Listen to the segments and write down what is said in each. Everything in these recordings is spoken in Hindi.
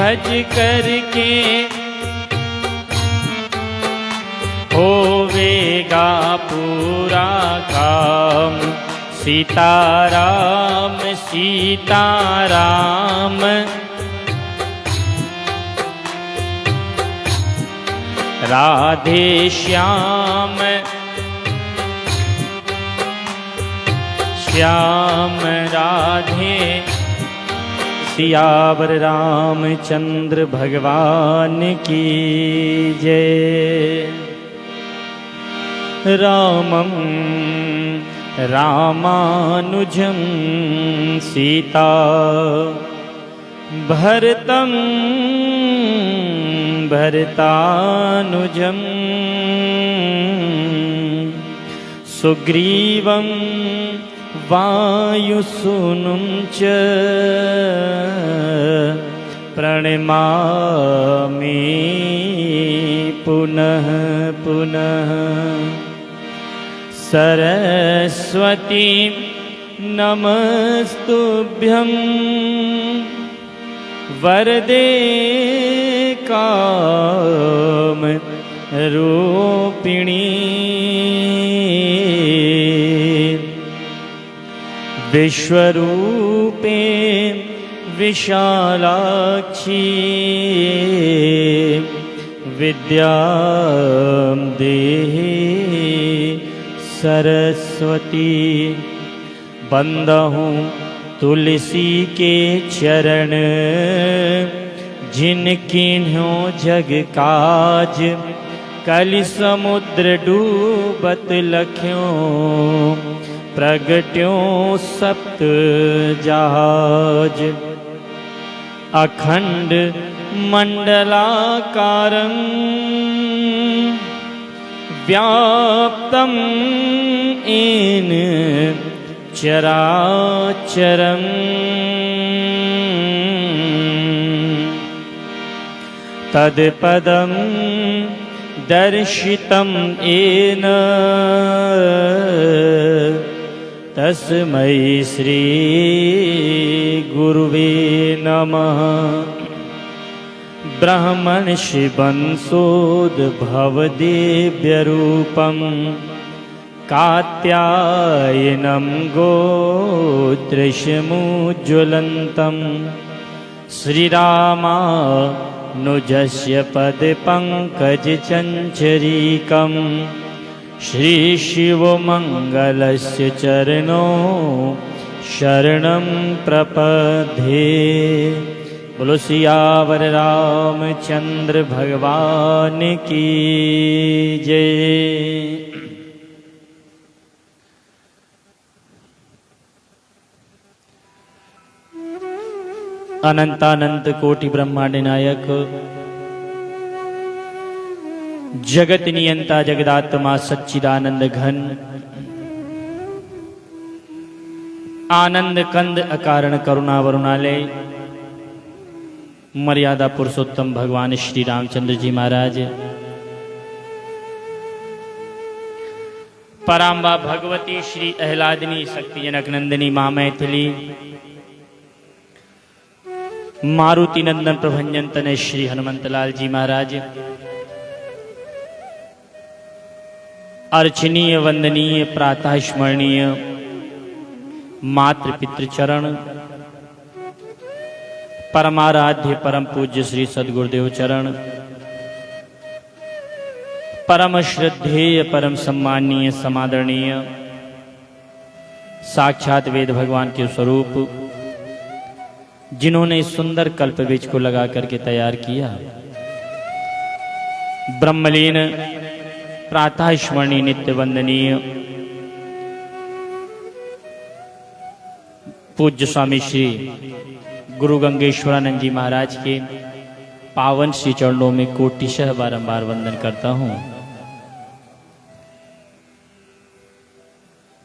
भज करके होवेगा पूरा काम। सीताराम सीताराम राधे श्याम श्याम राधे। सियावर रामचंद्र भगवान की जय। रामं रामानुजं सीता भरतं भरतानुजं सुग्रीवं वायुसूनुं च प्रणमामि पुनः पुनः। सरस्वती नमस्तुभ्यं वरदे कामरूपिणी। विश्वरूपे विशालाक्षी विद्यां देहि सरस्वती। बंदहूँ तुलसी के चरण जिनकिन्हों जग काज। कलि समुद्र डूबत लख्यों प्रगट्यों सप्त जहाज। अखंड मंडलाकारं व्याप्तं येन चराचरं। तत्पदं दर्शितं येन तस्मै श्री गुरुवे नमः। ब्रह्मर्षिवंशोद्भवदेव्यरूपं कात्यायनं गोत्रशमुज्ज्वलन्तं श्रीरामानुजस्य पदपङ्कजचञ्चरीकं। श्रीशिवमङ्गलस्य चरणो शरणं प्रपद्ये। बोलो सियावर रामचंद्र भगवान की जय। अनंतानंत कोटि ब्रह्मांड नायक जगत नियंता जगदात्मा सच्चिदानंद घन आनंद कंद अकारण करुणा वरुणालय मर्यादा पुरुषोत्तम भगवान श्री रामचंद्र जी महाराज। पराम्बा भगवती श्री अहलादिनी शक्ति जनक नंदिनी माँ मैथिली मारुति नंदन प्रभंजन तनय श्री हनुमंतलाल जी महाराज। अर्चनीय वंदनीय प्रातः स्मरणीय मातृ पितृ चरण परमाराध्य परम पूज्य श्री सद्गुरुदेव चरण। परम श्रद्धेय परम सम्माननीय समादरणीय साक्षात वेद भगवान के स्वरूप जिन्होंने इस सुंदर कल्प वृक्ष को लगा करके तैयार किया। ब्रह्मलीन प्रातः स्मरणीय नित्य वंदनीय पूज्य स्वामी श्री गुरु गंगेश्वरानंद जी महाराज के पावन श्री चरणों में कोटिशः बारंबार वंदन करता हूं।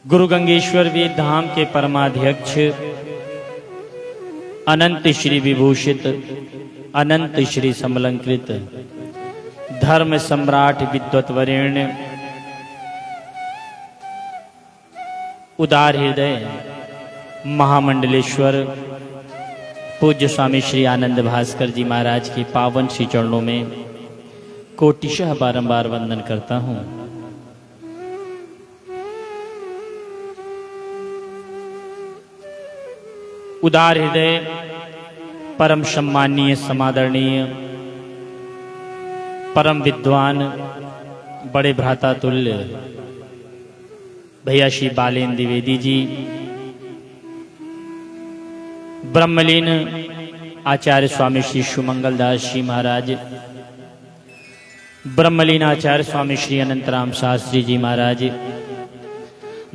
गुरु गंगेश्वर वेद धाम के परमाध्यक्ष अनंत श्री विभूषित अनंत श्री समलंकृत धर्म सम्राट विद्वत वरेण्य उदार हृदय महामंडलेश्वर पूज्य स्वामी श्री आनंद भास्कर जी महाराज के पावन श्री चरणों में कोटिशः बारंबार वंदन करता हूँ। उदार हृदय, परम सम्माननीय, समादरणीय, परम विद्वान, बड़े भ्राता तुल्य भैया श्री बालेन्द्र द्विवेदी जी, ब्रह्मलीन आचार्य स्वामी श्री सुमंगल दास जी महाराज, ब्रह्मलीन आचार्य स्वामी श्री अनंतराम शास्त्री जी महाराज,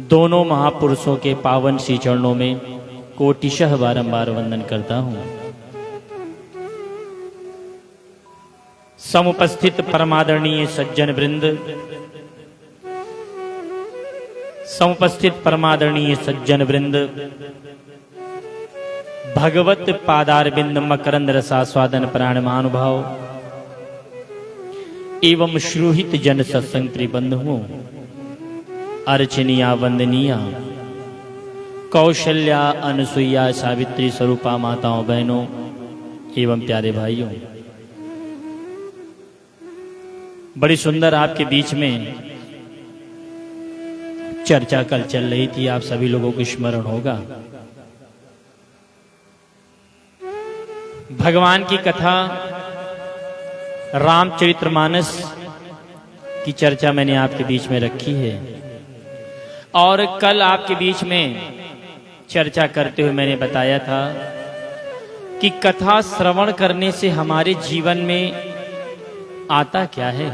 दोनों महापुरुषों के पावन श्री चरणों में कोटिशः बारंबार वंदन करता हूँ। समुपस्थित परमादरणीय सज्जन वृंद, समुपस्थित परमादरणीय सज्जन वृंद, भगवत पादारविंद मकरंद रसास्वादन प्राण महानुभाव एवं श्रोहित जन सत्संग त्रिबंधुओं, अर्चनीया वंदनीया कौशल्या अनुसुईया सावित्री स्वरूपा माताओं बहनों एवं प्यारे भाइयों, बड़ी सुंदर आपके बीच में चर्चा कल चल रही थी, आप सभी लोगों को स्मरण होगा। भगवान की कथा रामचरितमानस की चर्चा मैंने आपके बीच में रखी है और कल आपके बीच में चर्चा करते हुए मैंने बताया था कि कथा श्रवण करने से हमारे जीवन में आता क्या है,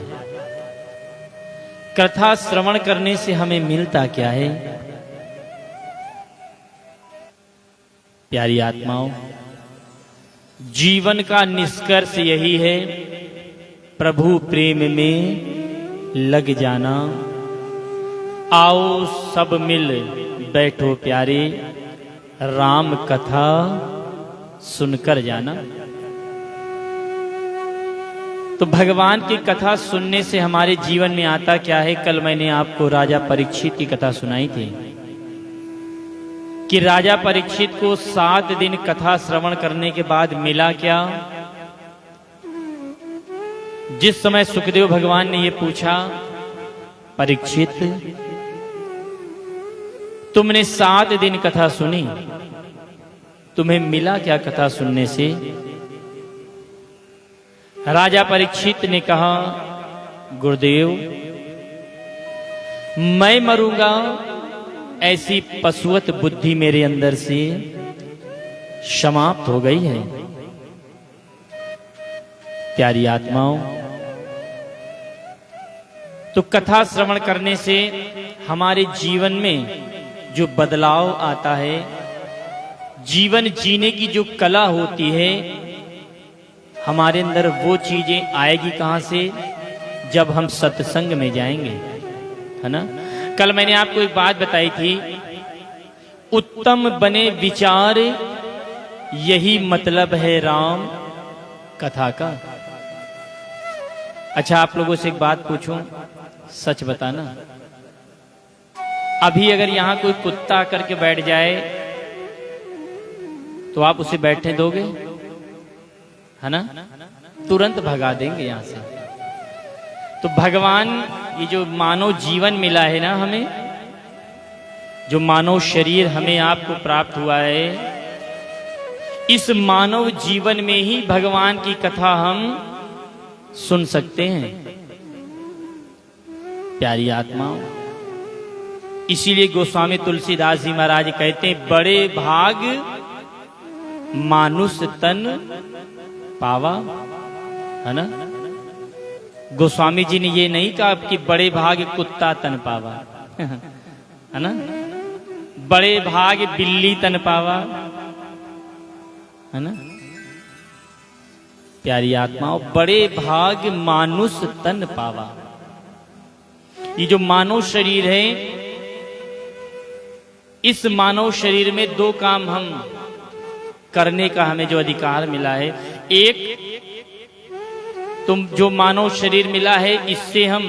कथा श्रवण करने से हमें मिलता क्या है। प्यारी आत्माओं, जीवन का निष्कर्ष यही है, प्रभु प्रेम में लग जाना। आओ सब मिल बैठो प्यारे, राम कथा सुनकर जाना। तो भगवान की कथा सुनने से हमारे जीवन में आता क्या है। कल मैंने आपको राजा परीक्षित की कथा सुनाई थी कि राजा परीक्षित को 7 दिन कथा श्रवण करने के बाद मिला क्या। जिस समय सुखदेव भगवान ने ये पूछा, परीक्षित तुमने 7 दिन कथा सुनी, तुम्हें मिला क्या कथा सुनने से। राजा परीक्षित ने कहा, गुरुदेव मैं मरूंगा ऐसी पशुवत बुद्धि मेरे अंदर से समाप्त हो गई है। प्यारी आत्माओं, तो कथा श्रवण करने से हमारे जीवन में जो बदलाव आता है, जीवन जीने की जो कला होती है, हमारे अंदर वो चीजें आएगी कहां से, जब हम सत्संग में जाएंगे, है ना। कल मैंने आपको एक बात बताई थी, उत्तम बने विचार यही मतलब है राम कथा का। अच्छा, आप लोगों से एक बात पूछूं, सच बताना, अभी अगर यहां कोई कुत्ता आकर के बैठ जाए तो आप उसे बैठने दोगे, है ना। तुरंत भगा देंगे यहां से। तो भगवान, ये जो मानव जीवन मिला है ना हमें, जो मानव शरीर हमें आपको प्राप्त हुआ है, इस मानव जीवन में ही भगवान की कथा हम सुन सकते हैं। प्यारी आत्माओं, इसीलिए गोस्वामी तुलसीदास जी महाराज कहते हैं, बड़े भाग मानुष तन पावा, है ना। गोस्वामी जी ने ये नहीं कहा कि बड़े भाग कुत्ता तन पावा, है ना, बड़े भाग बिल्ली तन पावा, है ना। प्यारी आत्माओं, बड़े भाग मानुष तन पावा। ये जो मानव शरीर है, इस मानव शरीर में 2 काम हम करने का हमें जो अधिकार मिला है। एक, तुम जो मानव शरीर मिला है, इससे हम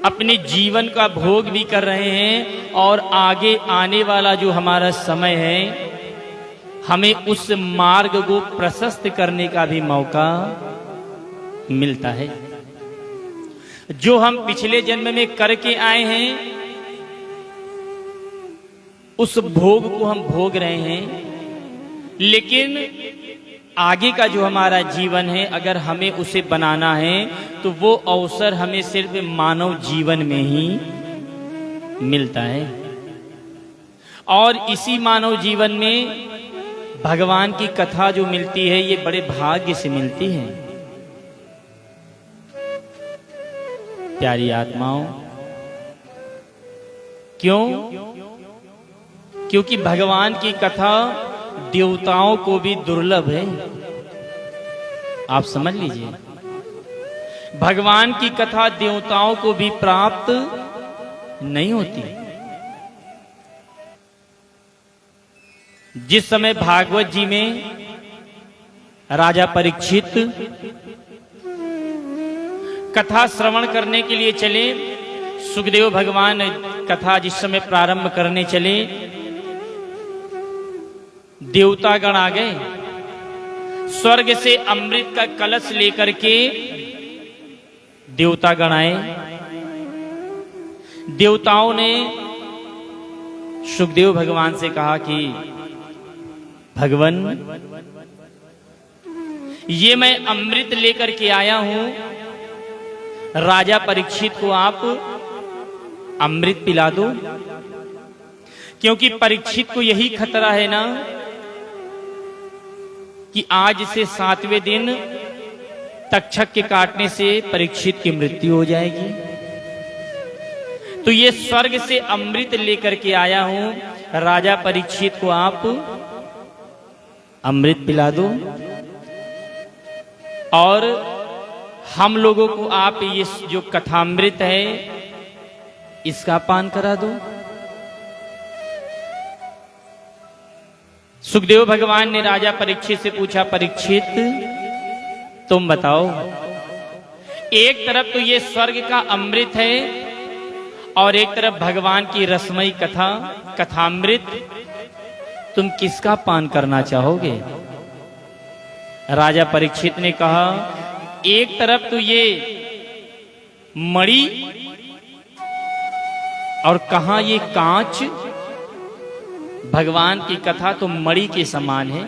अपने जीवन का भोग भी कर रहे हैं और आगे आने वाला जो हमारा समय है, हमें उस मार्ग को प्रशस्त करने का भी मौका मिलता है। जो हम पिछले जन्म में करके आए हैं उस भोग को हम भोग रहे हैं, लेकिन आगे का जो हमारा जीवन है अगर हमें उसे बनाना है तो वो अवसर हमें सिर्फ मानव जीवन में ही मिलता है। और इसी मानव जीवन में भगवान की कथा जो मिलती है ये बड़े भाग्य से मिलती है। प्यारी आत्माओं, क्यों? क्योंकि भगवान की कथा देवताओं को भी दुर्लभ है। आप समझ लीजिए, भगवान की कथा देवताओं को भी प्राप्त नहीं होती। जिस समय भागवत जी में राजा परीक्षित कथा श्रवण करने के लिए चले, सुखदेव भगवान कथा जिस समय प्रारंभ करने चले, देवतागण आ गए। स्वर्ग से अमृत का कलश लेकर के देवतागण आए। देवताओं ने सुखदेव भगवान से कहा कि भगवान, ये मैं अमृत लेकर के आया हूं, राजा परीक्षित को आप अमृत पिला दो। क्योंकि परीक्षित को यही खतरा है ना कि आज से 7वें दिन तक्षक के काटने से परीक्षित की मृत्यु हो जाएगी। तो ये स्वर्ग से अमृत लेकर के आया हूं, राजा परीक्षित को आप अमृत पिला दो और हम लोगों को आप ये जो कथामृत है इसका पान करा दो। सुखदेव भगवान ने राजा परीक्षित से पूछा, परीक्षित तुम बताओ, एक तरफ तो ये स्वर्ग का अमृत है और एक तरफ भगवान की रसमयी कथा कथामृत, तुम किसका पान करना चाहोगे? राजा परीक्षित ने कहा, एक तरफ तो ये मणि और कहां ये कांच, भगवान की कथा तो मणि के समान है।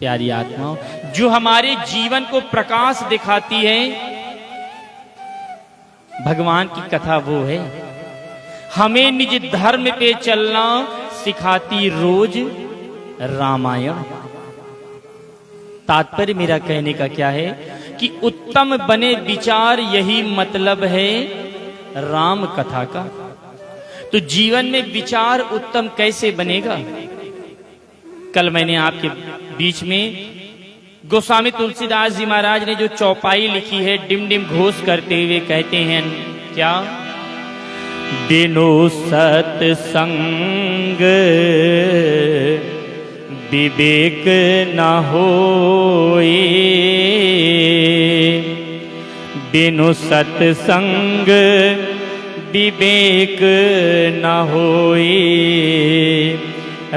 प्यारी आत्माओं, जो हमारे जीवन को प्रकाश दिखाती है भगवान की कथा वो है। हमें निज धर्म पे चलना सिखाती रोज रामायण। तात्पर्य मेरा कहने का क्या है कि उत्तम बने विचार, यही मतलब है राम कथा का। तो जीवन में विचार उत्तम कैसे बनेगा? कल मैंने आपके बीच में गोस्वामी तुलसीदास जी महाराज ने जो चौपाई लिखी है, डिम डिम घोष करते हुए कहते हैं क्या? बिनु सत्संग विवेक न होए, बिनु सत्संग विवेक न होए,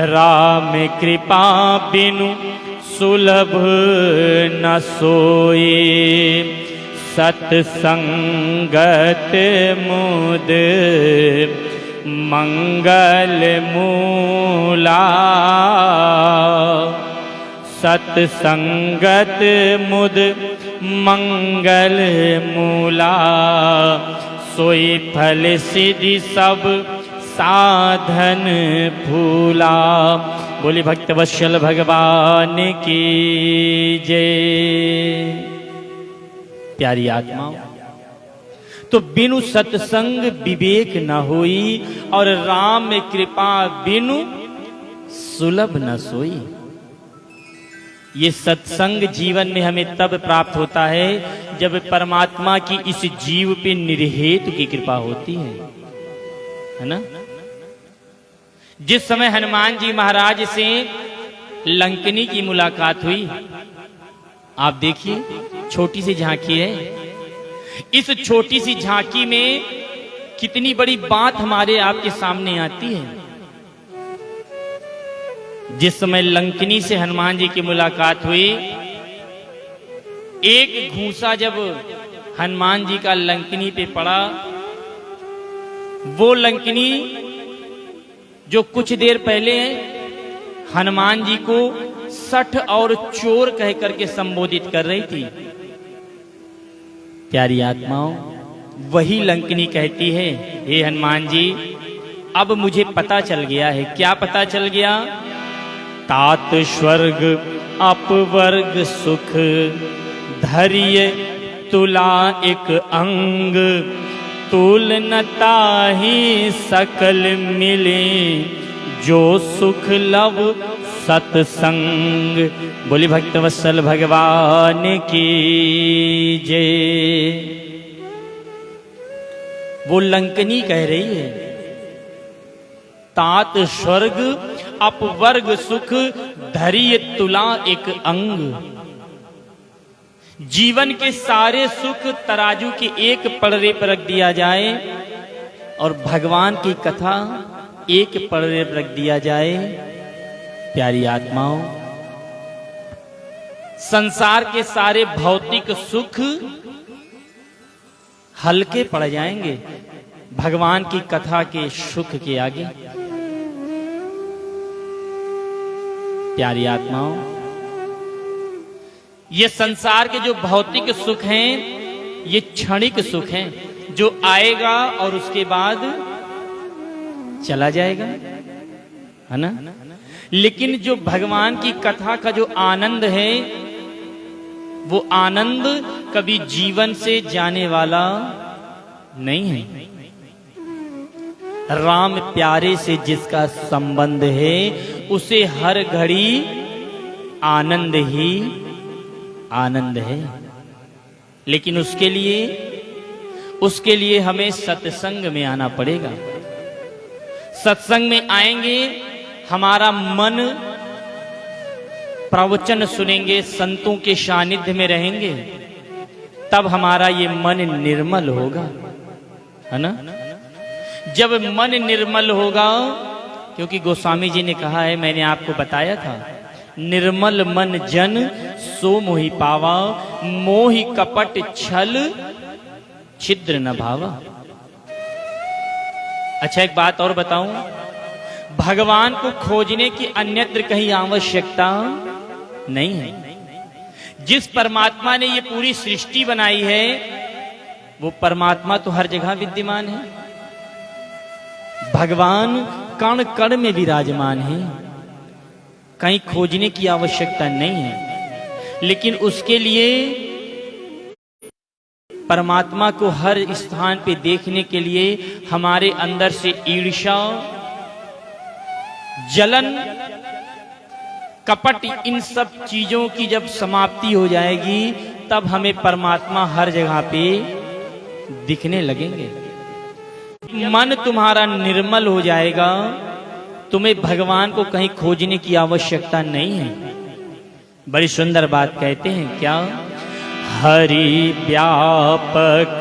राम कृपा बिनु सुलभ न सोए, सत्संगत मुद मंगल मूला, सत्संगत मुद मंगल मूला, सोई फल सिद्धि सब साधन फूला। बोले भक्तवत्सल भगवान की जय। प्यारी आत्माओं, तो बिनु सत्संग विवेक न होई और राम कृपा बिनु सुलभ न सोई। ये सत्संग जीवन में हमें तब प्राप्त होता है जब परमात्मा की इस जीव पे निर्हेतु की कृपा होती है ना। जिस समय हनुमान जी महाराज से लंकनी की मुलाकात हुई, आप देखिए छोटी सी झांकी है, इस छोटी सी झांकी में कितनी बड़ी बात हमारे आपके सामने आती है। जिस समय लंकिनी से हनुमान जी की मुलाकात हुई, एक घूंसा जब हनुमान जी का लंकिनी पे पड़ा, वो लंकिनी जो कुछ देर पहले हनुमान जी को सठ और चोर कह करके संबोधित कर रही थी, प्यारी आत्माओं, वही लंकिनी कहती है, हे हनुमान जी, अब मुझे पता चल गया है। क्या पता चल गया? तात स्वर्ग अपवर्ग सुख धैर्य तुला एक अंग, तुलनता ही सकल मिले जो सुख लव सत्संग। बोली भक्तवत्सल भगवान की जय। वो लंकनी कह रही है, तात स्वर्ग अपवर्ग सुख धैर्य तुला एक अंग। जीवन के सारे सुख तराजू के एक पड़रे पर रख दिया जाए और भगवान की कथा एक पड़रे पर रख दिया जाए। प्यारी आत्माओं, संसार के सारे भौतिक सुख हल्के पड़ जाएंगे भगवान की कथा के सुख के आगे। प्यारी आत्माओं, ये संसार के जो भौतिक सुख हैं, ये क्षणिक सुख हैं, जो आएगा और उसके बाद चला जाएगा, है ना। लेकिन जो भगवान की कथा का जो आनंद है, वो आनंद कभी जीवन से जाने वाला नहीं है। राम प्यारे से जिसका संबंध है, उसे हर घड़ी आनंद ही आनंद है। लेकिन उसके लिए हमें सत्संग में आना पड़ेगा। सत्संग में आएंगे, हमारा मन प्रवचन सुनेंगे, संतों के सानिध्य में रहेंगे, तब हमारा ये मन निर्मल होगा, है ना। जब मन निर्मल होगा, क्योंकि गोस्वामी जी ने कहा है, मैंने आपको बताया था, निर्मल मन जन सो मोहि पावा, मोहि कपट छल छिद्र न भावा। अच्छा, एक बात और बताऊं, भगवान को खोजने की अन्यत्र कहीं आवश्यकता नहीं है। जिस परमात्मा ने ये पूरी सृष्टि बनाई है, वो परमात्मा तो हर जगह विद्यमान है। भगवान कण कण में विराजमान है, कहीं खोजने की आवश्यकता नहीं है। लेकिन उसके लिए परमात्मा को हर स्थान पे देखने के लिए हमारे अंदर से ईर्ष्या, जलन, कपट, इन सब चीजों की जब समाप्ति हो जाएगी, तब हमें परमात्मा हर जगह पे दिखने लगेंगे। मन तुम्हारा निर्मल हो जाएगा, तुम्हें भगवान को कहीं खोजने की आवश्यकता नहीं है। बड़ी सुंदर बात कहते हैं, क्या? हरि व्यापक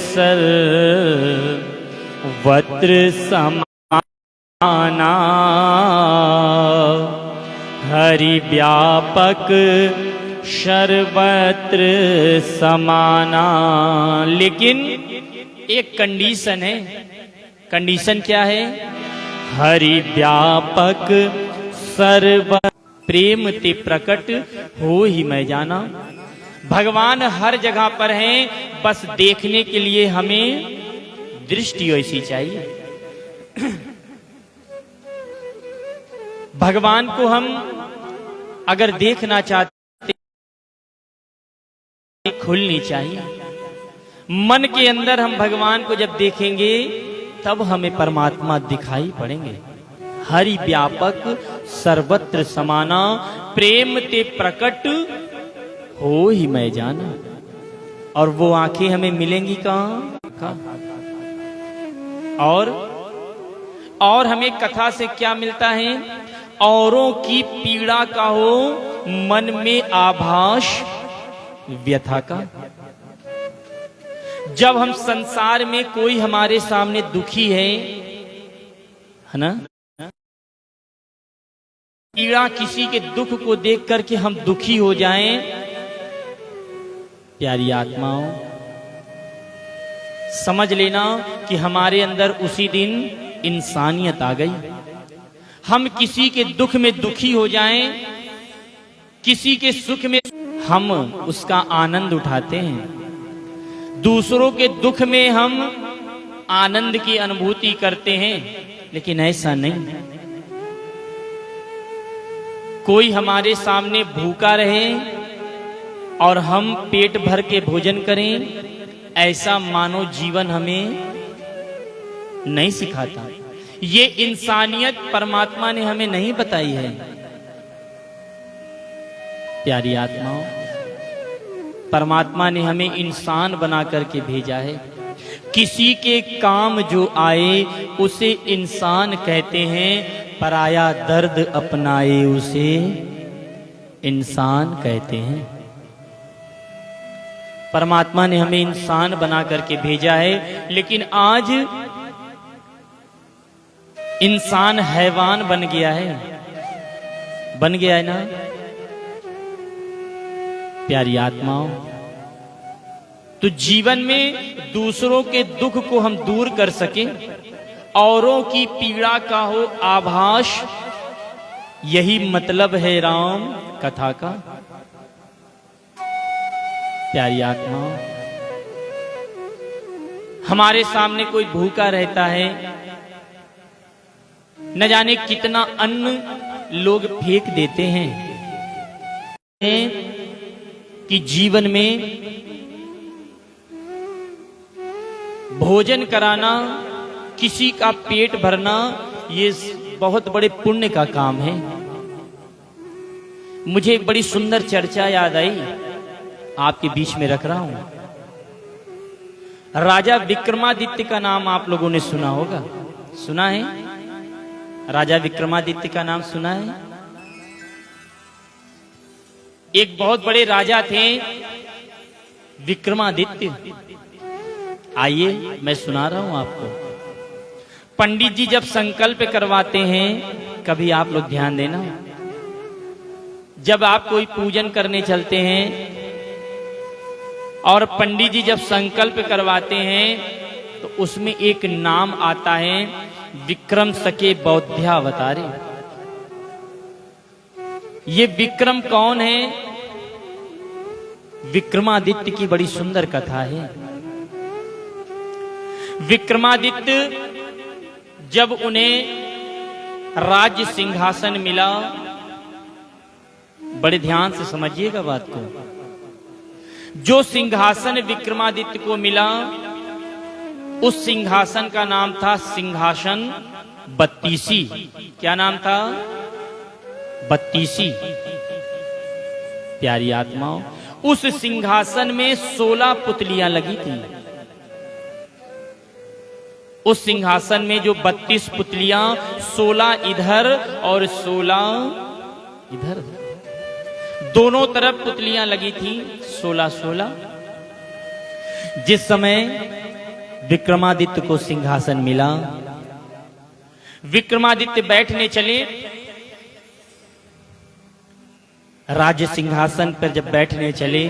सर्वत्र समाना, हरि व्यापक सर्वत्र समाना। लेकिन एक कंडीशन है। कंडीशन क्या है? हरि व्यापक सर्व प्रेम ते प्रकट हो ही मैं जाना। भगवान हर जगह पर हैं, बस देखने के लिए हमें दृष्टि ऐसी चाहिए। भगवान को हम अगर देखना चाहते, खुलनी चाहिए। मन के अंदर हम भगवान को जब देखेंगे, तब हमें परमात्मा दिखाई पड़ेंगे। हरि व्यापक सर्वत्र समाना, प्रेम ते प्रकट हो ही मैं जाना। और वो आंखें हमें मिलेंगी कहां? और हमें कथा से क्या मिलता है? औरों की पीड़ा का हो, मन में आभास व्यथा का। जब हम संसार में कोई हमारे सामने दुखी है ना, पीड़ा, किसी के दुख को देख करके हम दुखी हो जाएं। प्यारी आत्माओं, समझ लेना कि हमारे अंदर उसी दिन इंसानियत आ गई। हम किसी के दुख में दुखी हो जाएं, किसी के सुख में हम उसका आनंद उठाते हैं। दूसरों के दुख में हम आनंद की अनुभूति करते हैं, लेकिन ऐसा नहीं। कोई हमारे सामने भूखा रहे और हम पेट भर के भोजन करें, ऐसा मानव जीवन हमें नहीं सिखाता। ये इंसानियत परमात्मा ने हमें नहीं बताई है। प्यारी आत्माओं, परमात्मा ने हमें इंसान बना करके भेजा है। किसी के काम जो आए उसे इंसान कहते हैं, पराया दर्द अपनाए उसे इंसान कहते हैं। परमात्मा ने हमें इंसान बना करके भेजा है, लेकिन आज इंसान हैवान बन गया है। बन गया है ना प्यारी आत्माओं? तो जीवन में दूसरों के दुख को हम दूर कर सके, औरों की पीड़ा का हो आभास, यही मतलब है राम कथा का। प्यारी आत्माओं, हमारे सामने कोई भूखा रहता है, न जाने कितना अन्न लोग फेंक देते हैं कि जीवन में भोजन कराना, किसी का पेट भरना, ये बहुत बड़े पुण्य का काम है। मुझे एक बड़ी सुंदर चर्चा याद आई, आपके बीच में रख रहा हूं। राजा विक्रमादित्य का नाम आप लोगों ने सुना होगा। सुना है? राजा विक्रमादित्य का नाम सुना है? एक बहुत बड़े राजा थे विक्रमादित्य। आइए मैं सुना रहा हूं आपको। पंडित जी जब संकल्प करवाते हैं, कभी आप लोग ध्यान देना, जब आप कोई पूजन करने चलते हैं और पंडित जी जब संकल्प करवाते हैं, तो उसमें एक नाम आता है, विक्रम सके बौद्ध्यावतारे। ये विक्रम कौन है? विक्रमादित्य की बड़ी सुंदर कथा है। विक्रमादित्य जब उन्हें राज्य सिंहासन मिला, बड़े ध्यान से समझिएगा बात को, जो सिंहासन विक्रमादित्य को मिला, उस सिंहासन का नाम था सिंहासन बत्तीसी। क्या नाम था? बत्तीसी। प्यारी आत्माओं, उस सिंहासन में 16 पुतलियां लगी थी। उस सिंहासन में जो 32 पुतलियां, 16 इधर और 16 इधर, दोनों तरफ पुतलियां लगी थी, 16-16। जिस समय विक्रमादित्य को सिंहासन मिला, विक्रमादित्य बैठने चले। राज्य सिंहासन पर जब बैठने चले,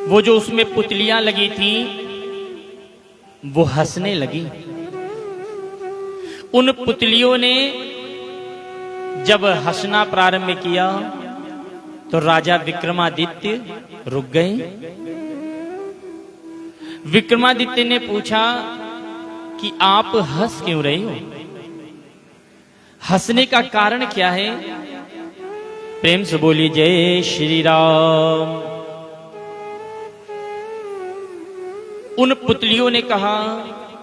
वो जो उसमें पुतलियां लगी थी, वो हंसने लगी। उन पुतलियों ने जब हंसना प्रारंभ किया, तो राजा विक्रमादित्य रुक गए। विक्रमादित्य ने पूछा कि आप हंस क्यों रहे हो? हंसने का कारण क्या है? प्रेम से बोलिए जय श्री राम। उन पुतलियों ने कहा,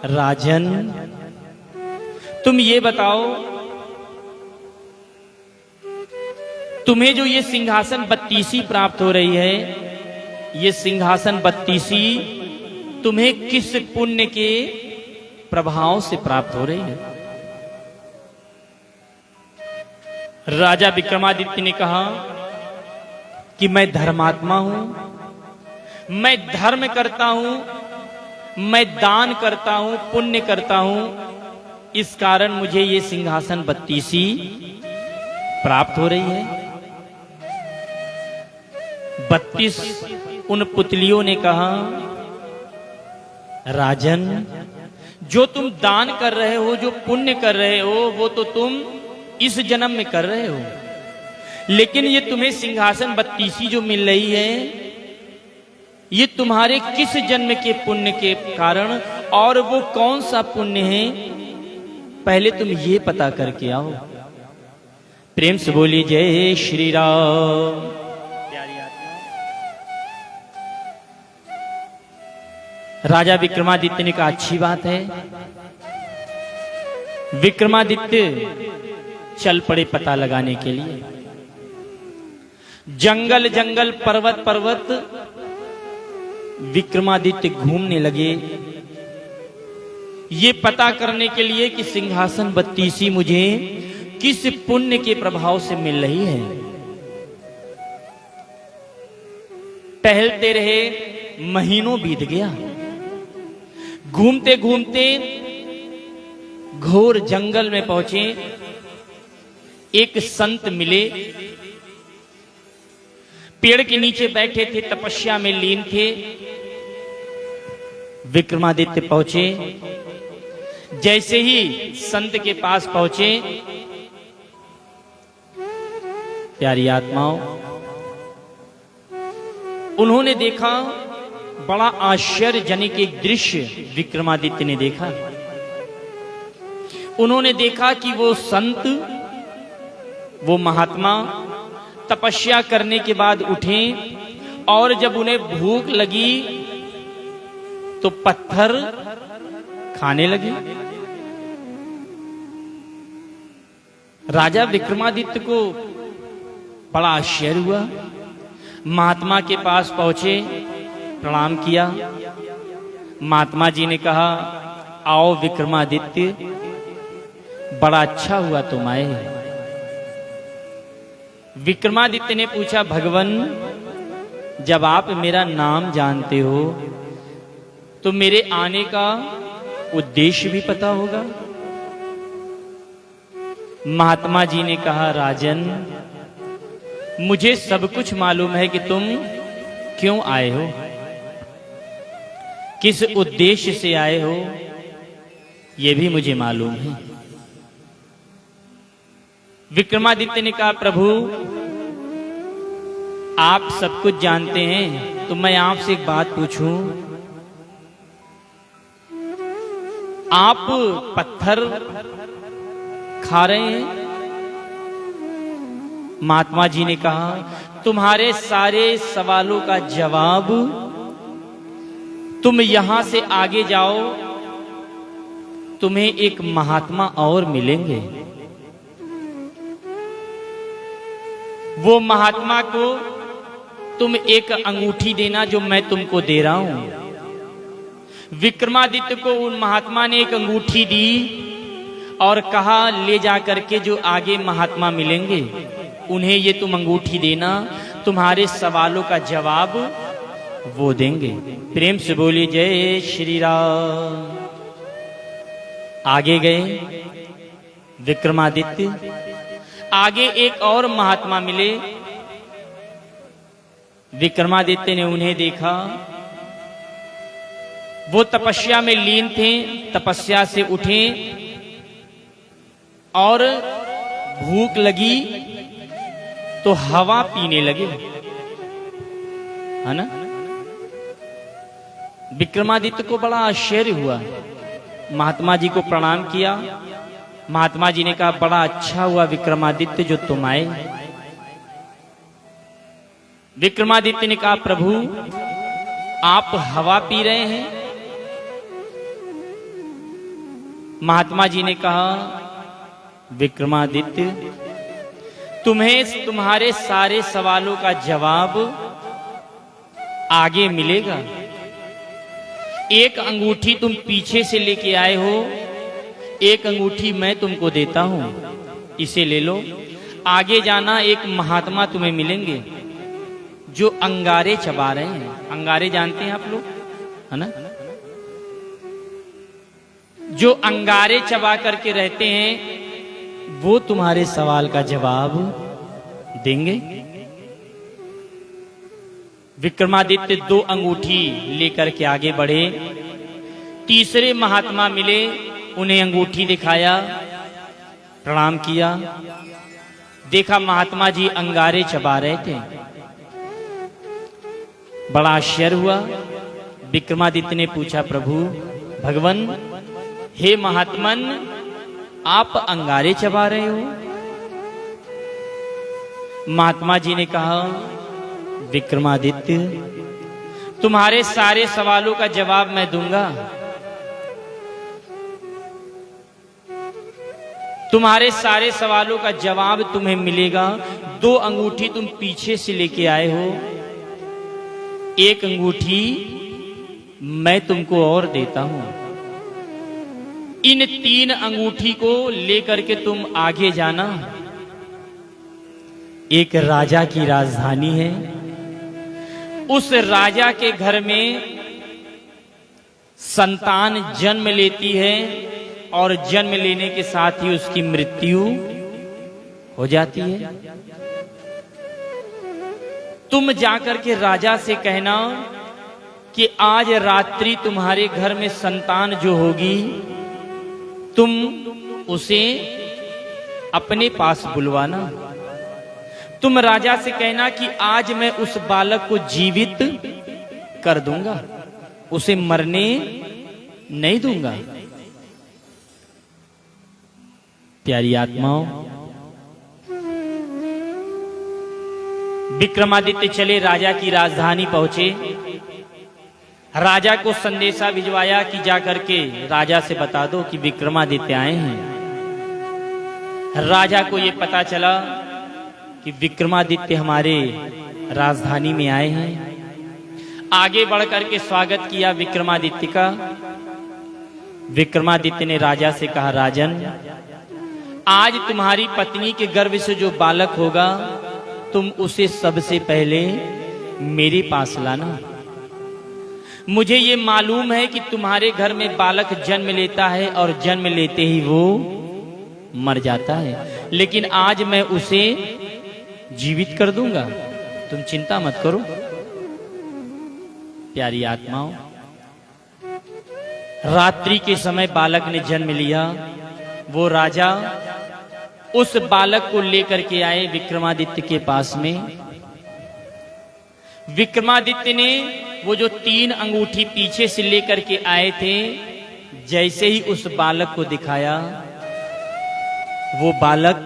राजन तुम ये बताओ, तुम्हें जो ये सिंहासन बत्तीसी प्राप्त हो रही है, ये सिंहासन बत्तीसी तुम्हें किस पुण्य के प्रभाव से प्राप्त हो रही है? राजा विक्रमादित्य ने कहा कि मैं धर्मात्मा हूं, मैं धर्म करता हूं, मैं दान करता हूं, पुण्य करता हूं, इस कारण मुझे ये सिंहासन 32 प्राप्त हो रही है। 32 उन पुतलियों ने कहा, राजन, जो तुम दान कर रहे हो, जो पुण्य कर रहे हो, वो तो तुम इस जन्म में कर रहे हो, लेकिन ये तुम्हें सिंहासन 32 जो मिल रही है, ये तुम्हारे किस जन्म के पुण्य के कारण, और वो कौन सा पुण्य है, पहले तुम ये पता करके आओ। प्रेम से बोली जय श्री राम। राजा विक्रमादित्य ने कहा, अच्छी बात है। विक्रमादित्य चल पड़े पता लगाने के लिए। जंगल जंगल, पर्वत पर्वत विक्रमादित्य घूमने लगे, ये पता करने के लिए कि सिंहासन 32 मुझे किस पुण्य के प्रभाव से मिल रही है। टहलते रहे, महीनों बीत गया। घूमते घूमते घोर जंगल में पहुंचे। एक संत मिले, पेड़ के नीचे बैठे थे, तपस्या में लीन थे। विक्रमादित्य पहुंचे। जैसे ही संत के पास पहुंचे, प्यारी आत्माओं, उन्होंने देखा, बड़ा आश्चर्यजनक एक दृश्य विक्रमादित्य ने देखा। उन्होंने देखा कि वो संत, वो महात्मा तपस्या करने के बाद उठे, और जब उन्हें भूख लगी तो पत्थर खाने लगे। राजा विक्रमादित्य को बड़ा आश्चर्य हुआ। महात्मा के पास पहुंचे, प्रणाम किया। महात्मा जी ने कहा, आओ विक्रमादित्य, बड़ा अच्छा हुआ तुम आए। विक्रमादित्य ने पूछा, भगवन, जब आप मेरा नाम जानते हो तो मेरे आने का उद्देश्य भी पता होगा। महात्मा जी ने कहा, राजन, मुझे सब कुछ मालूम है कि तुम क्यों आए हो, किस उद्देश्य से आए हो, यह भी मुझे मालूम है। विक्रमादित्य ने कहा, प्रभु, आप सब कुछ जानते हैं, तो मैं आपसे एक बात पूछूं। आप पत्थर खा रहे हैं? महात्मा जी ने कहा, तुम्हारे सारे सवालों का जवाब, तुम यहां से आगे जाओ, तुम्हें एक महात्मा और मिलेंगे। वो महात्मा को तुम एक अंगूठी देना जो मैं तुमको दे रहा हूं। विक्रमादित्य को उन महात्मा ने एक अंगूठी दी और कहा, ले जा करके जो आगे महात्मा मिलेंगे उन्हें ये तुम अंगूठी देना, तुम्हारे सवालों का जवाब वो देंगे। प्रेम से बोलिए जय श्री राम। आगे गए विक्रमादित्य। आगे एक और महात्मा मिले। विक्रमादित्य ने उन्हें देखा, वो तपस्या में लीन थे। तपस्या से उठे और भूख लगी तो हवा पीने लगे, है ना। विक्रमादित्य को बड़ा आश्चर्य हुआ। महात्मा जी को प्रणाम किया। महात्मा जी ने कहा, बड़ा अच्छा हुआ विक्रमादित्य जो तुम आए। विक्रमादित्य ने कहा, प्रभु, आप हवा पी रहे हैं? महात्मा जी ने कहा, विक्रमादित्य, तुम्हें तुम्हारे सारे सवालों का जवाब आगे मिलेगा। एक अंगूठी तुम पीछे से लेके आए हो, एक अंगूठी मैं तुमको देता हूं, इसे ले लो। आगे जाना, एक महात्मा तुम्हें मिलेंगे जो अंगारे चबा रहे हैं। अंगारे जानते हैं आप लोग, है ना। जो अंगारे चबा करके रहते हैं वो तुम्हारे सवाल का जवाब देंगे। विक्रमादित्य 2 अंगूठी लेकर के आगे बढ़े। तीसरे महात्मा मिले, उन्हें अंगूठी दिखाया, प्रणाम किया। देखा महात्मा जी अंगारे चबा रहे थे। बड़ा आश्चर्य हुआ। विक्रमादित्य ने पूछा, प्रभु भगवान, हे महात्मन, आप अंगारे चबा रहे हो? महात्मा जी ने कहा, विक्रमादित्य, तुम्हारे सारे सवालों का जवाब मैं दूंगा। तुम्हारे सारे सवालों का जवाब तुम्हें मिलेगा। 2 अंगूठी तुम पीछे से लेके आए हो, 1 अंगूठी मैं तुमको और देता हूं। इन 3 अंगूठी को लेकर के तुम आगे जाना। एक राजा की राजधानी है, उस राजा के घर में संतान जन्म लेती है और जन्म लेने के साथ ही उसकी मृत्यु हो जाती है। तुम जाकर के राजा से कहना कि आज रात्रि तुम्हारे घर में संतान जो होगी, तुम उसे अपने पास बुलवाना। तुम राजा से कहना कि आज मैं उस बालक को जीवित कर दूंगा, उसे मरने नहीं दूंगा। प्यारी आत्माओं, विक्रमादित्य चले, राजा की राजधानी पहुंचे। राजा को संदेशा भिजवाया कि जाकर के राजा से बता दो कि विक्रमादित्य आए हैं। राजा को यह पता चला कि विक्रमादित्य हमारे राजधानी में आए हैं। आगे बढ़कर के स्वागत किया विक्रमादित्य का। विक्रमादित्य ने राजा से कहा, राजन, आज तुम्हारी पत्नी के गर्भ से जो बालक होगा, तुम उसे सबसे पहले मेरे पास लाना। मुझे ये मालूम है कि तुम्हारे घर में बालक जन्म लेता है और जन्म लेते ही वो मर जाता है, लेकिन आज मैं उसे जीवित कर दूंगा, तुम चिंता मत करो। प्यारी आत्माओं, रात्रि के समय बालक ने जन्म लिया। वो राजा उस बालक को लेकर के आए विक्रमादित्य के पास में। विक्रमादित्य ने वो जो 3 अंगूठी पीछे से लेकर के आए थे, जैसे ही उस बालक को दिखाया, वो बालक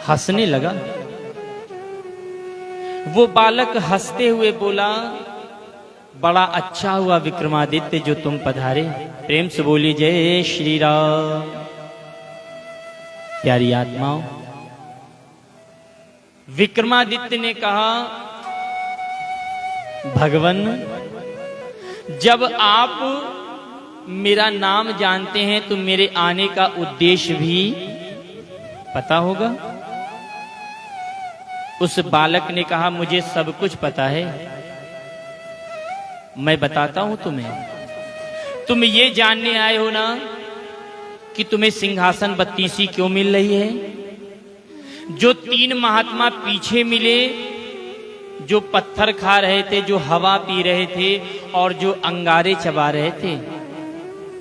हंसने लगा। वो बालक हंसते हुए बोला, बड़ा अच्छा हुआ विक्रमादित्य जो तुम पधारे। प्रेम से बोली जय श्री राम। प्यारी आत्माओं, विक्रमादित्य ने कहा, भगवान, जब आप मेरा नाम जानते हैं तो मेरे आने का उद्देश्य भी पता होगा। उस बालक ने कहा, मुझे सब कुछ पता है, मैं बताता हूं तुम्हें। तुम ये जानने आए हो ना कि तुम्हें सिंहासन बत्तीसी क्यों मिल रही है? जो 3 महात्मा पीछे मिले, जो पत्थर खा रहे थे, जो हवा पी रहे थे और जो अंगारे चबा रहे थे,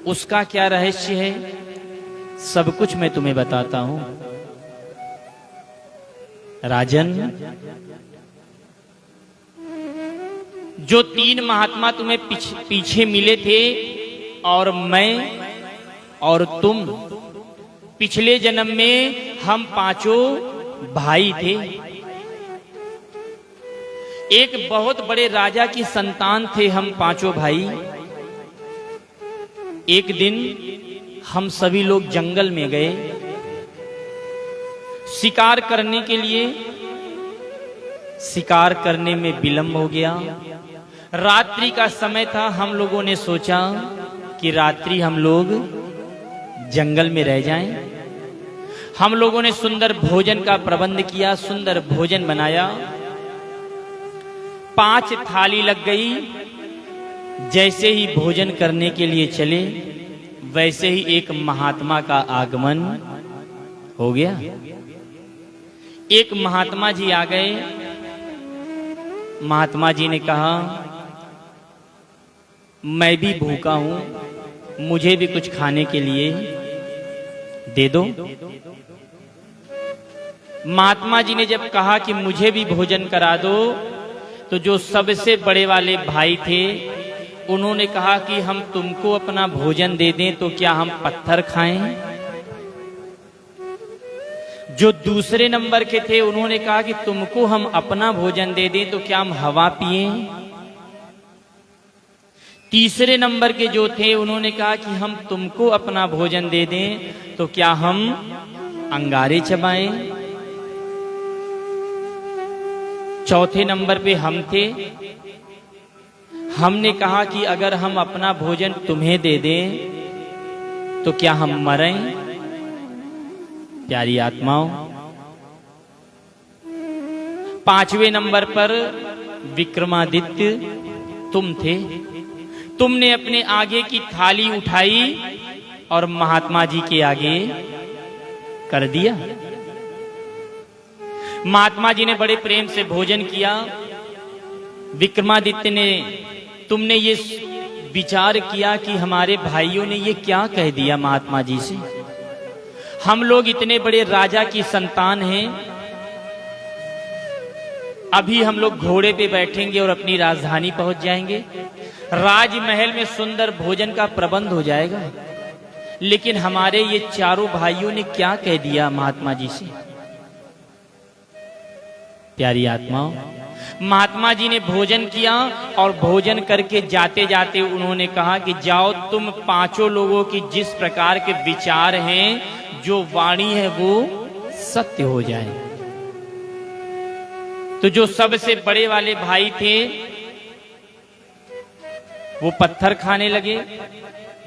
उसका क्या रहस्य है? सब कुछ मैं तुम्हें बताता हूं। राजन, जो 3 महात्मा तुम्हें पीछे मिले थे और मैं और तुम, पिछले जन्म में हम 5 भाई थे। एक बहुत बड़े राजा की संतान थे हम 5 भाई। एक दिन हम सभी लोग जंगल में गए शिकार करने के लिए। शिकार करने में विलंब हो गया। रात्रि का समय था। हम लोगों ने सोचा कि रात्रि हम लोग जंगल में रह जाएं। हम लोगों ने सुंदर भोजन का प्रबंध किया, सुंदर भोजन बनाया। 5 थाली लग गई। जैसे ही भोजन करने के लिए चले, वैसे ही एक महात्मा का आगमन हो गया। एक महात्मा जी आ गए। महात्मा जी ने कहा, मैं भी भूखा हूं, मुझे भी कुछ खाने के लिए दे दो। महात्मा जी ने जब कहा कि मुझे भी भोजन करा दो, तो जो सबसे बड़े वाले भाई थे उन्होंने कहा कि हम तुमको अपना भोजन दे दें तो क्या हम पत्थर खाएं? जो दूसरे नंबर के थे उन्होंने कहा कि तुमको हम अपना भोजन दे दें तो क्या हम हवा पिएं? तीसरे नंबर के जो थे उन्होंने कहा कि हम तुमको अपना भोजन दे दें तो क्या हम अंगारे चबाएं? चौथे नंबर पे हम थे। हमने कहा कि अगर हम अपना भोजन तुम्हें दे दें तो क्या हम मरें? प्यारी आत्माओं, पांचवें नंबर पर विक्रमादित्य तुम थे। तुमने अपने आगे की थाली उठाई और महात्मा जी के आगे कर दिया। महात्मा जी ने बड़े प्रेम से भोजन किया। विक्रमादित्य ने, तुमने ये विचार किया कि हमारे भाइयों ने ये क्या कह दिया महात्मा जी से। हम लोग इतने बड़े राजा की संतान हैं, अभी हम लोग घोड़े पे बैठेंगे और अपनी राजधानी पहुंच जाएंगे, राजमहल में सुंदर भोजन का प्रबंध हो जाएगा, लेकिन हमारे ये चारों भाइयों ने क्या कह दिया महात्मा जी से। प्यारी आत्माओं, महात्मा जी ने भोजन किया और भोजन करके जाते जाते उन्होंने कहा कि जाओ, तुम पांचों लोगों की जिस प्रकार के विचार हैं, जो वाणी है वो सत्य हो जाए। तो जो सबसे बड़े वाले भाई थे वो पत्थर खाने लगे,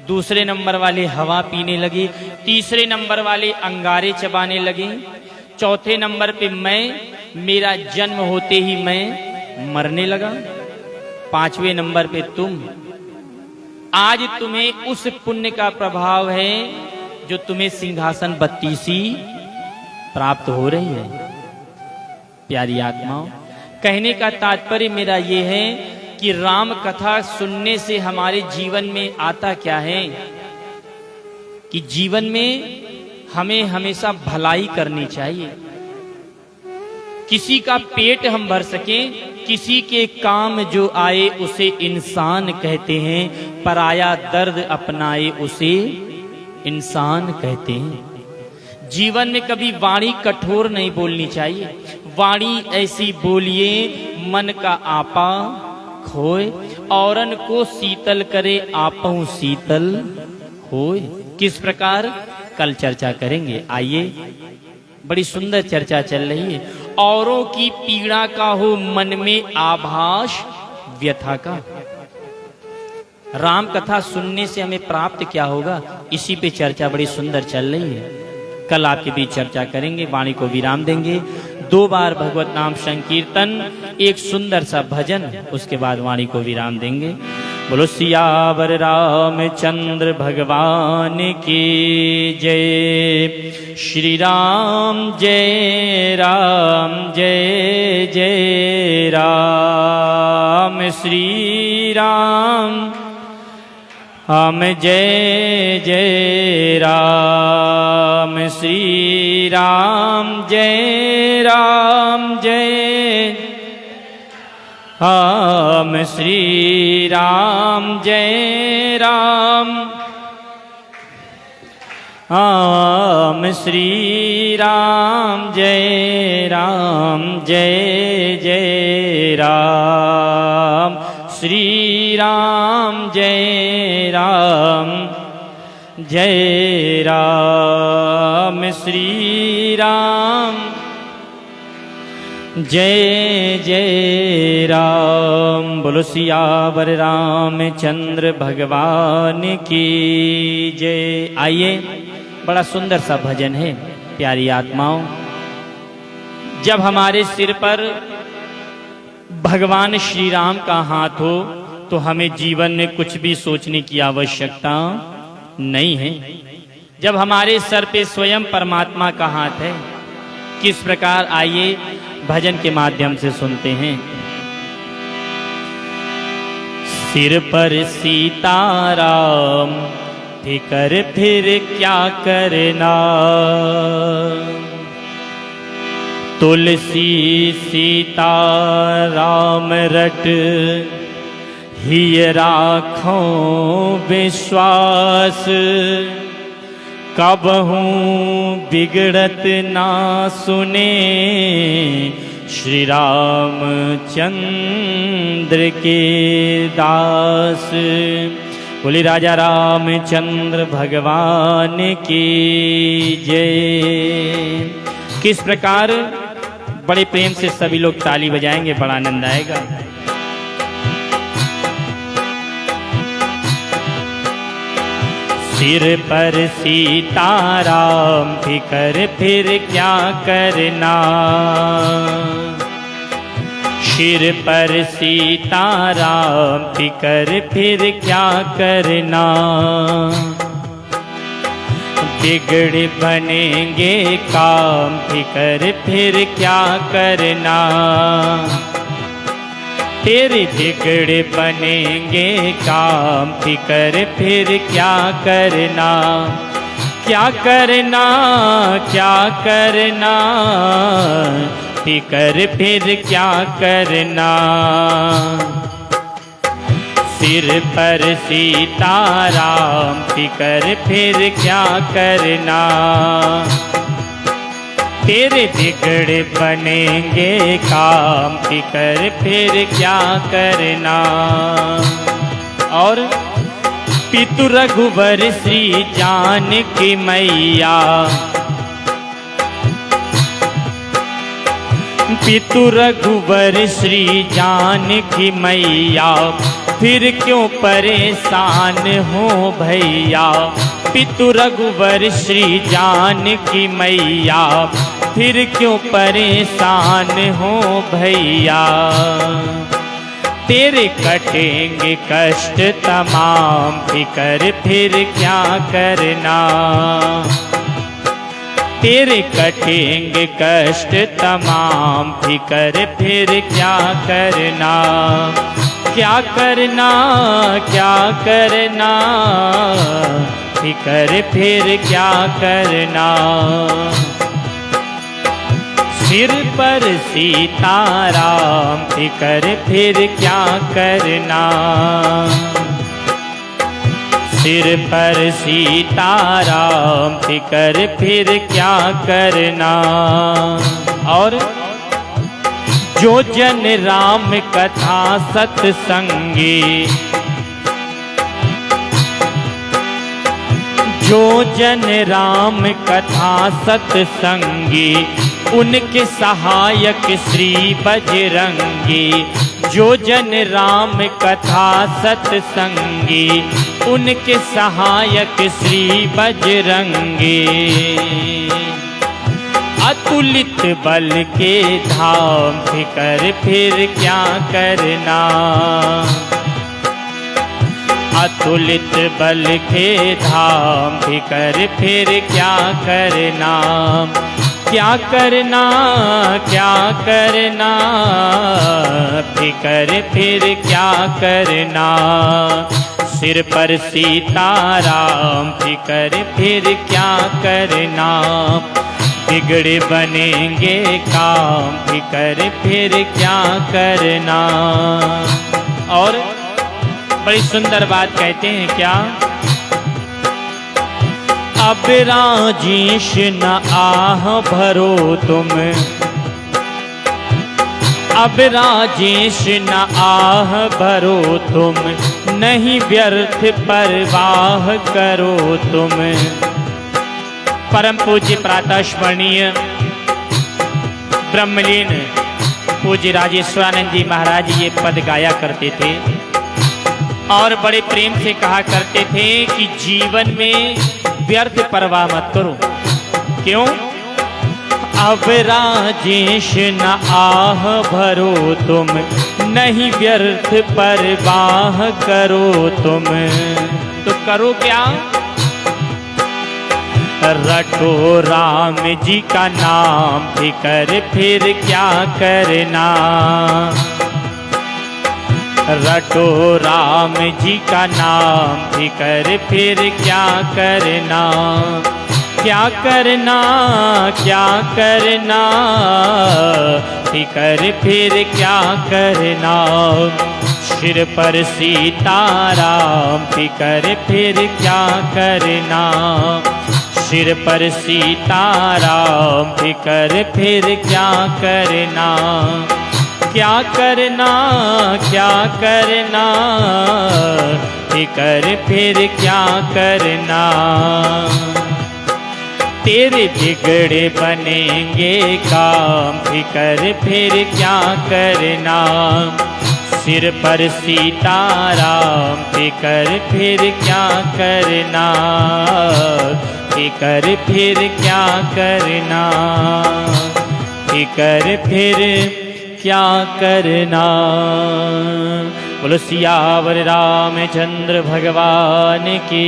दूसरे नंबर वाले हवा पीने लगे, तीसरे नंबर वाले अंगारे चबाने लगे, चौथे नंबर पे मेरा जन्म होते ही मैं मरने लगा, पांचवें नंबर पे तुम। आज तुम्हें उस पुण्य का प्रभाव है जो तुम्हें सिंहासन बत्तीसी प्राप्त हो रही है। प्यारी आत्माओं, कहने का तात्पर्य मेरा ये है कि राम कथा सुनने से हमारे जीवन में आता क्या है कि जीवन में हमें हमेशा भलाई करनी चाहिए। किसी का पेट हम भर सकें, किसी के काम जो आए उसे इंसान कहते हैं, पराया दर्द अपनाए उसे इंसान कहते हैं। जीवन में कभी वाणी कठोर नहीं बोलनी चाहिए। वाणी ऐसी बोलिए मन का आपा खोए, औरन को शीतल करे आपहु शीतल होए। किस प्रकार कल चर्चा करेंगे। आइए, बड़ी सुंदर चर्चा चल रही है। औरों की पीड़ा का हो मन में आभास व्यथा का। राम कथा सुनने से हमें प्राप्त क्या होगा, इसी पे चर्चा बड़ी सुंदर चल रही है। कल आपके बीच चर्चा करेंगे, वाणी को विराम देंगे। 2 बार भगवत नाम संकीर्तन, एक सुंदर सा भजन, उसके बाद वाणी को विराम देंगे। बोलो सियावर रामचंद्र भगवान की जय। श्री राम जय राम जय जय राम। श्री राम हम जय जय राम। श्री राम जय राम जय हम। श्री राम जय राम हम। श्री राम जय राम जय जय राम। श्री राम जय राम जय राम। श्री राम जय जय राम। बोलो सियावर रामचंद्र भगवान की जय। आइए, बड़ा सुंदर सा भजन है प्यारी आत्माओं। जब हमारे सिर पर भगवान श्री राम का हाथ हो तो हमें जीवन में कुछ भी सोचने की आवश्यकता नहीं है। जब हमारे सर पे स्वयं परमात्मा का हाथ है, किस प्रकार आइए भजन के माध्यम से सुनते हैं। सिर पर सीताराम फिकर फिर क्या करना, तुलसी सीता राम रट ही राखों विश्वास, कबहूँ बिगड़त ना सुने श्री राम चंद्र के दास। बोले राजा रामचंद्र भगवान की जय। किस प्रकार बड़े प्रेम से सभी लोग ताली बजाएंगे, बड़ा आनंद आएगा। सिर पर सीताराम फिकर फिर क्या करना, सिर पर सीताराम फिकर फिर क्या करना, बिगड़ बनेंगे काम फिकर फिर क्या करना, तेरे बिगड़ बनेंगे काम फिकर फिर क्या करना, क्या करना क्या करना, फिकर फिर क्या करना। सिर पर सीताराम फिकर फिर क्या करना, तेरे बिगड़ बनेंगे काम फिकर फिर क्या करना। और पितु रघुवर श्री जानकी मैया, पितु रघुवर श्री जानकी मैया, फिर क्यों परेशान हो भैया, पितु रघुवर श्री जानकी मैया, फिर क्यों परेशान हो भैया, तेरे कटेंगे कष्ट तमाम फिकर फिर क्या करना, तेरे कटेंगे कष्ट तमाम फिकर फिर क्या करना, क्या करना क्या करना, फिकर फिर क्या करना। सिर पर सीताराम फिकर फिर क्या करना, सिर पर सीताराम फिकर फिर क्या करना। और जो जन राम कथा सत्संगी, जो जन राम कथा सत्संगी, उनके सहायक श्री बजरंगी, जो जन राम कथा सत्संगी, उनके सहायक श्री बजरंगी। अतुलित बल के धाम फिकर फिर क्या करना, अतुलित बल के धाम फिकर फिर क्या करना, क्या करना क्या करना, फिकर फिर क्या करना। सिर पर सीताराम फिकर फिर क्या करना, बिगड़े बनेंगे काम फिकर फिर क्या करना। और बड़ी सुंदर बात कहते हैं क्या, अब राजेश न आह भरो तुम, अब राजेश न आह भरो तुम, नहीं व्यर्थ परवाह करो तुम। परम पूज्य प्रातः स्मरणीय ब्रह्मलीन पूज्य राजेश्वरानंद जी महाराज ये पद गाया करते थे और बड़े प्रेम से कहा करते थे कि जीवन में व्यर्थ परवाह मत करो। क्यों? अब राजेश न आह भरो तुम, नहीं व्यर्थ परवाह करो तुम। तो करो क्या? रटो राम जी का नाम, फिकर फिर क्या करना। रटो राम जी का नाम, फिकर फिर क्या करना। क्या करना, क्या करना, फिकर फिर क्या करना। सिर पर सीताराम, फिकर फिर क्या करना। सिर पर सीताराम, फिकर फिर क्या करना। क्या करना, क्या करना, फिकर फिर क्या करना। तेरे बिगड़े बनेंगे काम, फिकर फिर क्या करना। सिर पर सीताराम, फिकर फिर क्या करना। फिकर फिर क्या करना। फिकर फिर क्या करना। बोलो सियावर रामचंद्र भगवान की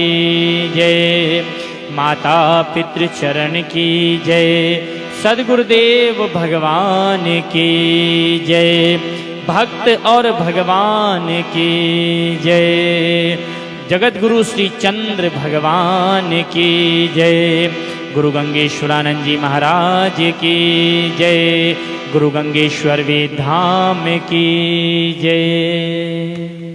जय। माता पितृ चरण की जय। सद्गुरुदेव भगवान की जय। भक्त और भगवान की जय। जगत गुरु श्री चंद्र भगवान की जय। गुरु गंगेश्वरानंद जी महाराज की जय। गुरु गंगेश्वर वेद धाम की जय।